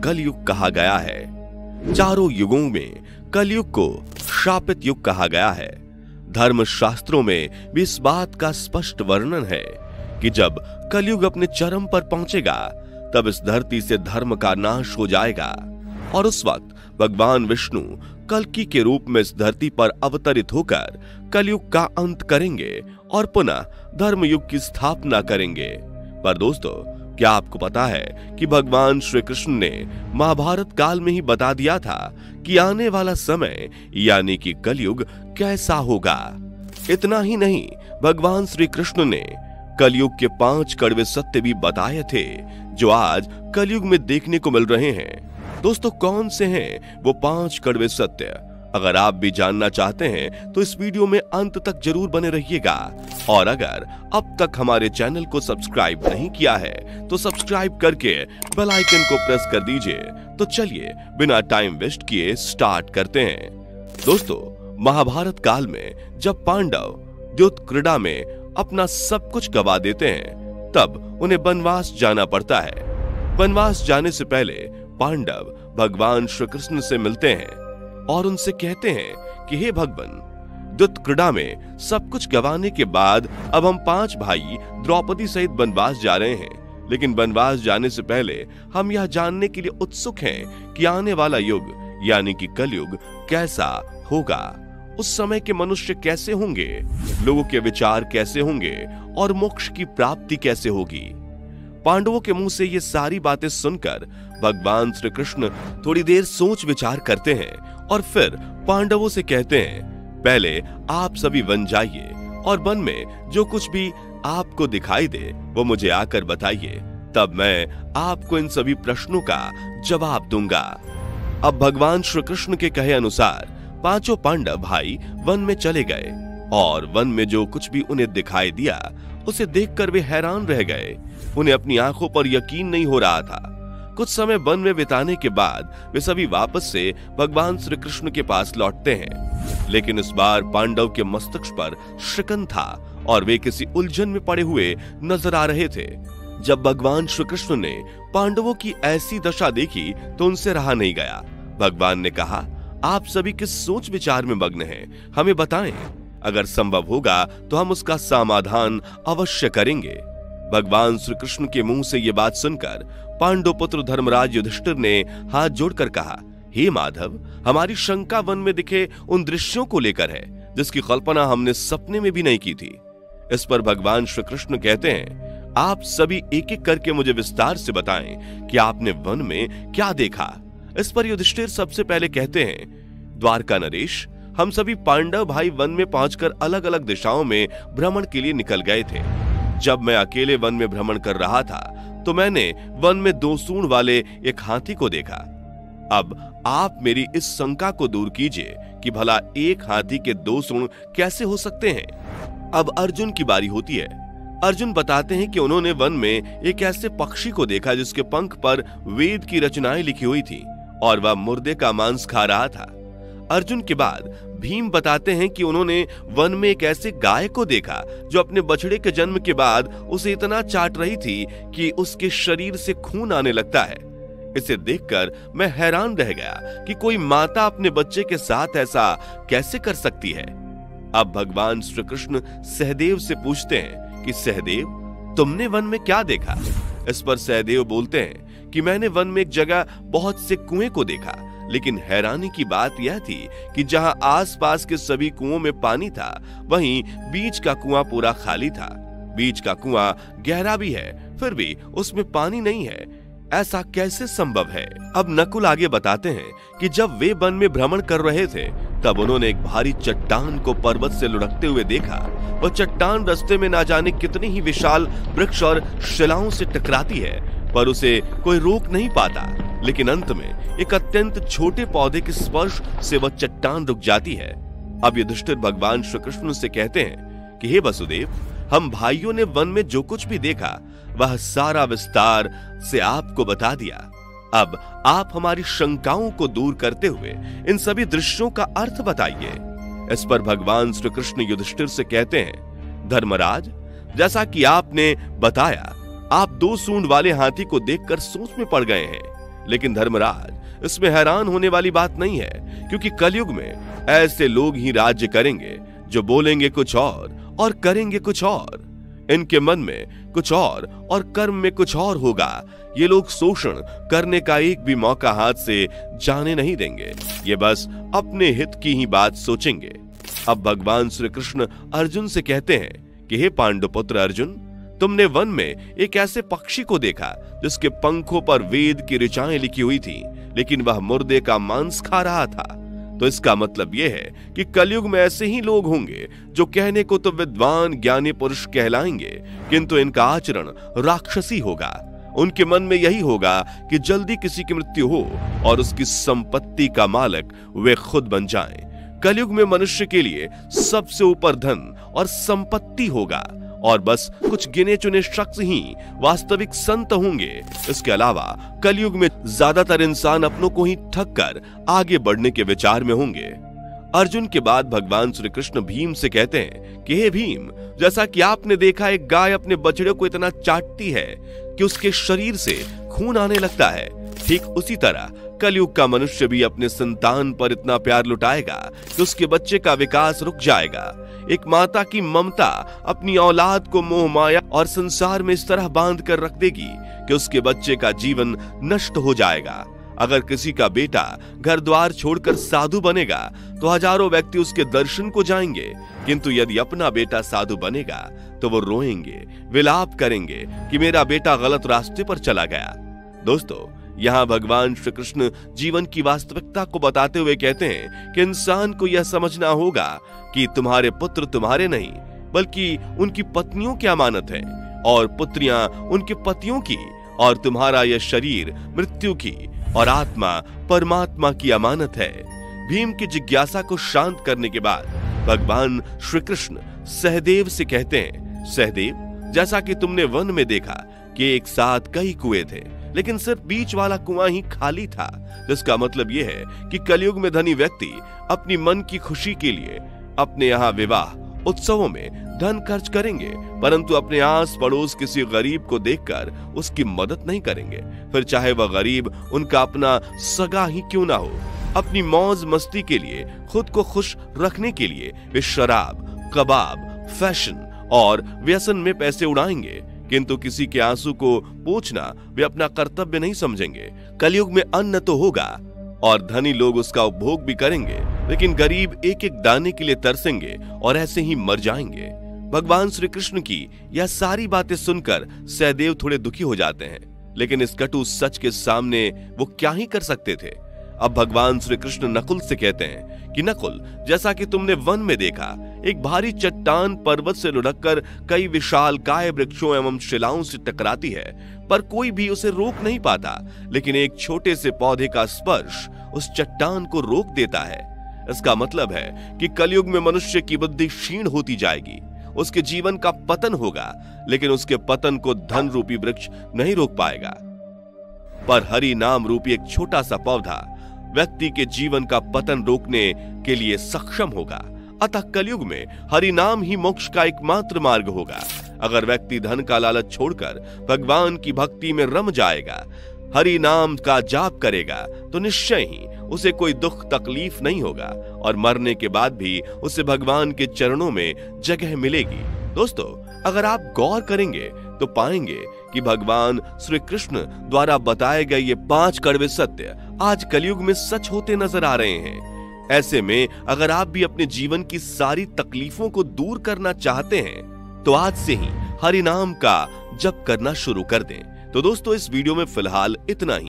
कलयुग कहा गया है। चारों युगों में कलयुग को शापित युग कहा गया है। धर्म शास्त्रों में भी इस बात का स्पष्ट वर्णन है कि जब कलयुग अपने चरम पर पहुंचेगा तब इस धरती से धर्म का नाश हो जाएगा और उस वक्त भगवान विष्णु कल्कि के रूप में इस धरती पर अवतरित होकर कलयुग का अंत करेंगे और पुनः धर्म युग की स्थापना करेंगे। पर दोस्तों, क्या आपको पता है कि भगवान श्री कृष्ण ने महाभारत काल में ही बता दिया था कि आने वाला समय यानी कि कलयुग कैसा होगा। इतना ही नहीं, भगवान श्री कृष्ण ने कलयुग के 5 कड़वे सत्य भी बताए थे जो आज कलयुग में देखने को मिल रहे हैं। दोस्तों, कौन से हैं वो 5 कड़वे सत्य? अगर आप भी जानना चाहते हैं तो इस वीडियो में अंत तक जरूर बने रहिएगा और अगर अब तक हमारे चैनल को सब्सक्राइब नहीं किया है तो सब्सक्राइब करके बेल आइकन को प्रेस कर दीजिए। तो चलिए बिना टाइम वेस्ट किए स्टार्ट करते हैं। दोस्तों, महाभारत काल में जब पांडव द्यूत क्रीड़ा में अपना सब कुछ गवा देते हैं तब उन्हें वनवास जाना पड़ता है। वनवास जाने से पहले पांडव भगवान श्री कृष्ण से मिलते हैं और उनसे कहते हैं कि हे भगवान, द्यूत क्रीड़ा में सब कुछ गंवाने के बाद अब हम 5 भाई द्रौपदी सहित वनवास जा रहे हैं। लेकिन वनवास जाने से पहले हम यह जानने के लिए उत्सुक हैं कि आने वाला युग यानी कि कलयुग कैसा होगा। उस समय के मनुष्य कैसे होंगे, लोगों के विचार कैसे होंगे और मोक्ष की प्राप्ति कैसे होगी। पांडवों के मुंह से ये सारी बातें सुनकर भगवान श्री कृष्ण थोड़ी देर सोच विचार करते हैं और फिर पांडवों से कहते हैं, पहले आप सभी वन जाइए और वन में जो कुछ भी आपको दिखाई दे वो मुझे आकर बताइए, तब मैं आपको इन सभी प्रश्नों का जवाब दूंगा। अब भगवान श्री कृष्ण के कहे अनुसार 5 पांडव भाई वन में चले गए और वन में जो कुछ भी उन्हें दिखाई दिया उसे देखकर वे हैरान रह गए। उन्हें अपनी आंखों पर यकीन नहीं हो रहा था। कुछ समय वन में बिताने के बाद वे सभी वापस से भगवान श्री कृष्ण के पास लौटते हैं, लेकिन इस बार पांडव के मस्तक पर शिकन था और वे किसी उलझन में पड़े हुए नजर आ रहे थे। जब भगवान श्री कृष्ण ने पांडवों की ऐसी दशा देखी तो उनसे रहा नहीं गया। भगवान ने कहा, आप सभी किस सोच विचार में मग्न हैं, हमें बताएं। अगर संभव होगा तो हम उसका समाधान अवश्य करेंगे। भगवान श्री कृष्ण के मुंह से यह बात सुनकर पांडव पुत्र धर्मराज युधिष्ठिर ने हाथ जोड़कर कहा, हे माधव, हमारी शंका वन में दिखे उन दृश्यों को लेकर है जिसकी कल्पना हमने सपने में भी नहीं की थी। इस पर भगवान श्री कृष्ण कहते हैं, आप सभी एक एक करके मुझे विस्तार से बताएं कि आपने वन में क्या देखा। इस पर युधिष्ठिर सबसे पहले कहते हैं, द्वारका नरेश, हम सभी पांडव भाई वन में पहुंचकर अलग अलग दिशाओं में भ्रमण के लिए निकल गए थे। जब मैं अकेले वन में भ्रमण कर रहा था तो मैंने वन में 2 सूंड वाले एक हाथी को देखा। अब आप मेरी इस शंका को दूर कीजिए कि भला एक हाथी के 2 सूंड कैसे हो सकते हैं। अब अर्जुन की बारी होती है। अर्जुन बताते हैं कि उन्होंने वन में एक ऐसे पक्षी को देखा जिसके पंख पर वेद की रचनाएं लिखी हुई थी और वह मुर्दे का मांस खा रहा था। अर्जुन के बाद भीम बताते हैं कि उन्होंने वन में एक ऐसे गाय को देखा जो अपने बछड़े के जन्म के बाद उसे इतना चाट रही थी कि उसके शरीर से खून आने लगता है। इसे देखकर मैं हैरान रह गया कि कोई माता अपने बच्चे के साथ ऐसा कैसे कर सकती है। अब भगवान श्री कृष्ण सहदेव से पूछते हैं कि सहदेव, तुमने वन में क्या देखा। इस पर सहदेव बोलते हैं कि मैंने वन में एक जगह बहुत से कुएं को देखा, लेकिन हैरानी की बात यह थी कि जहां आसपास के सभी कुओं में पानी था वहीं बीच का कुआं पूरा खाली था। बीच का कुआं गहरा भी है फिर भी उसमें पानी नहीं है। ऐसा कैसे संभव है। अब नकुल आगे बताते हैं कि जब वे वन में भ्रमण कर रहे थे तब उन्होंने एक भारी चट्टान को पर्वत से लुढ़कते हुए देखा। वह चट्टान रास्ते में ना जाने कितनी ही विशाल वृक्ष और शिलाओं से टकराती है पर उसे कोई रोक नहीं पाता, लेकिन अंत में एक अत्यंत छोटे पौधे के स्पर्श से वह चट्टान रुक जाती है। अब युधिष्ठिर भगवान श्री कृष्ण से कहते हैं कि हे वसुदेव, हम भाइयों ने वन में जो कुछ भी देखा वह सारा विस्तार से आपको बता दिया। अब आप हमारी शंकाओं को दूर करते हुए इन सभी दृश्यों का अर्थ बताइए। इस पर भगवान श्री कृष्ण युधिष्ठिर से कहते हैं, धर्मराज, जैसा कि आपने बताया, आप 2 सूंड वाले हाथी को देखकर सोच में पड़ गए हैं। लेकिन धर्मराज, इसमें हैरान होने वाली बात नहीं है, क्योंकि कलयुग में ऐसे लोग ही राज्य करेंगे जो बोलेंगे कुछ और करेंगे कुछ और। इनके मन में कुछ और कर्म में कुछ और होगा। ये लोग शोषण करने का एक भी मौका हाथ से जाने नहीं देंगे। ये बस अपने हित की ही बात सोचेंगे। अब भगवान श्री कृष्ण अर्जुन से कहते हैं कि हे पांडुपुत्र अर्जुन, तुमने वन में एक ऐसे पक्षी को देखा जिसके पंखों पर वेद की ऋचाएं लिखी हुई थी, लेकिन वह मुर्दे का मांस खा रहा था। तो इसका मतलब यह है कि कलयुग में ऐसे ही लोग होंगे जो कहने को तो विद्वान ज्ञानी पुरुष कहलाएंगे, किंतु इनका आचरण राक्षसी होगा। उनके मन में यही होगा कि जल्दी किसी की मृत्यु हो और उसकी संपत्ति का मालिक वे खुद बन जाएं। कलयुग में मनुष्य के लिए सबसे ऊपर धन और संपत्ति होगा और बस कुछ गिने चुने शख्स ही वास्तविक संत होंगे। इसके अलावा कलयुग में ज्यादातर इंसान अपनों को ही ठग कर आगे बढ़ने के विचार में होंगे। अर्जुन के बाद भगवान श्री कृष्ण भीम से कहते हैं कि हे भीम, जैसा कि आपने देखा एक गाय अपने बछड़े को इतना चाटती है कि उसके शरीर से खून आने लगता है, ठीक उसी तरह कलयुग का मनुष्य भी अपने संतान पर इतना प्यार लुटाएगा कि उसके बच्चे का विकास रुक जाएगा। एक माता की ममता अपनी औलाद को मोह माया और संसार में इस तरह बांध कर रख देगी कि उसके बच्चे का जीवन नष्ट हो जाएगा। अगर किसी का बेटा घर द्वार छोड़कर साधु बनेगा तो हजारों व्यक्ति उसके दर्शन को जाएंगे, किंतु यदि अपना बेटा साधु बनेगा तो वो रोएंगे, विलाप करेंगे कि मेरा बेटा गलत रास्ते पर चला गया। दोस्तों, यहाँ भगवान श्री कृष्ण जीवन की वास्तविकता को बताते हुए कहते हैं कि इंसान को यह समझना होगा कि तुम्हारे पुत्र तुम्हारे नहीं बल्कि उनकी पत्नियों की अमानत है, और पुत्रियां उनके पतियों की, और तुम्हारा यह शरीर मृत्यु की और आत्मा परमात्मा की अमानत है। भीम की जिज्ञासा को शांत करने के बाद भगवान श्री कृष्ण सहदेव से कहते हैं, सहदेव, जैसा कि तुमने वन में देखा कि एक साथ कई कुएं थे, लेकिन सिर्फ बीच वाला कुआं ही खाली था, जिसका मतलब यह है कि कलयुग में धनी व्यक्ति अपनी मन की खुशी के लिए अपने यहाँ विवाह उत्सवों में धन खर्च करेंगे, परंतु अपने आस पड़ोस किसी गरीब को देखकर उसकी मदद नहीं करेंगे, फिर चाहे वह गरीब उनका अपना सगा ही क्यों ना हो। अपनी मौज मस्ती के लिए, खुद को खुश रखने के लिए वे शराब, कबाब, फैशन और व्यसन में पैसे उड़ाएंगे, किंतु किसी के आंसू को पोंछना वे अपना कर्तव्य नहीं समझेंगे। कलयुग में अन्न तो होगा और धनी लोग उसका उपभोग भी करेंगे, लेकिन गरीब एक एक दाने के लिए तरसेंगे और ऐसे ही मर जाएंगे। भगवान श्री कृष्ण की यह सारी बातें सुनकर सहदेव थोड़े दुखी हो जाते हैं, लेकिन इस कटु सच के सामने वो क्या ही कर सकते थे। अब भगवान श्री कृष्ण नकुल से कहते हैं कि नकुल, जैसा कि तुमने वन में देखा, एक भारी चट्टान पर्वत से लुढ़ककर कई विशालकाय वृक्षों एवं शिलाओं से टकराती है, पर कोई भी उसे रोक नहीं पाता, लेकिन एक छोटे से पौधे का स्पर्श उस चट्टान को रोक देता है। इसका मतलब है कि कलयुग में मनुष्य की बुद्धि क्षीण होती जाएगी, उसके जीवन का पतन होगा, लेकिन उसके पतन को धन रूपी वृक्ष नहीं रोक पाएगा, पर हरि नाम रूपी एक छोटा सा पौधा व्यक्ति के जीवन का पतन रोकने के लिए सक्षम होगा। अतः कलयुग में हरि नाम ही मोक्ष का एकमात्र मार्ग होगा। अगर व्यक्ति धन का लालच छोड़कर भगवान की भक्ति में रम जाएगा, हरि नाम का जाप करेगा, तो निश्चय ही उसे कोई दुख तकलीफ नहीं होगा और मरने के बाद भी उसे भगवान के चरणों में जगह मिलेगी। दोस्तों, अगर आप गौर करेंगे तो पाएंगे कि भगवान श्री कृष्ण द्वारा बताए गए ये 5 कड़वे सत्य आज कलयुग में सच होते नजर आ रहे हैं। ऐसे में अगर आप भी अपने जीवन की सारी तकलीफों को दूर करना चाहते हैं तो आज से ही हरि नाम का जप करना शुरू कर दें। तो दोस्तों, इस वीडियो में फिलहाल इतना ही।